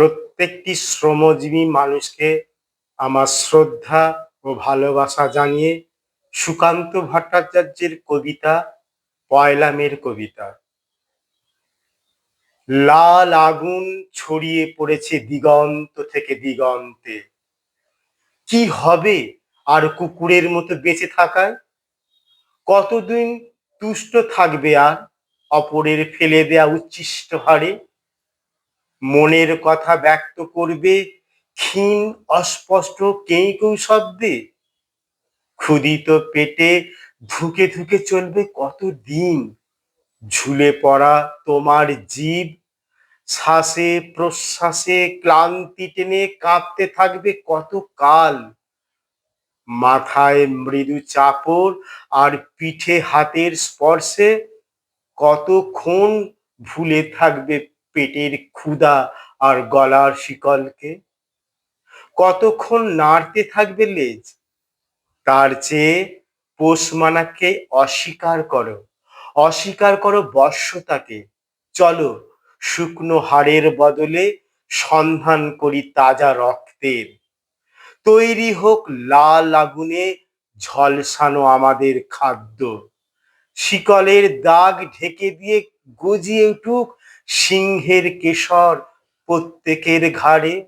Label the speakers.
Speaker 1: প্রত্যেকটি শ্রমজীবী মানুষকে আমার শ্রদ্ধা ও ভালোবাসা জানিয়ে সুকান্ত ভট্টাচার্যের কবিতা পয়লা মের কবিতা। লাল আগুন ছড়িয়ে পড়েছে দিগন্ত থেকে দিগন্তে। কি হবে আর কুকুরের মতো বেঁচে থাকায়? কতদিন তুষ্ট থাকবে আর অপরের ফেলে দেয়া উচ্ছিষ্ট হাড়ে? মনের কথা ব্যক্ত করবে ক্ষীণ অস্পষ্ট কেউ কেউ শব্দে। ক্ষুধিত পেটে ধুকে ধুকে চলবে কতদিন। ঝুলে পড়া তোমার জীব শ্বাসে প্রশ্বাসে ক্লান্তি টেনে কাঁপতে থাকবে কত কাল। মাথায় মৃদু চাপড় আর পিঠে হাতের স্পর্শে কতক্ষণ ভুলে থাকবে পেটের ক্ষুধা আর গলার শিকলকে। কতক্ষণ নাড়তে থাকবে লেজ। তার চেয়ে পোষমানাকে অস্বীকার করো বশ্যতাকে। চলো শুকনো হাড়ের বদলে সন্ধান করি তাজা রক্তের। তৈরি হোক লাল আগুনে ঝলসানো আমাদের খাদ্য। শিকলের দাগ ঢেকে দিয়ে গজিয়ে উঠুক সিংহের কেশর প্রত্যেকের ঘাড়ে।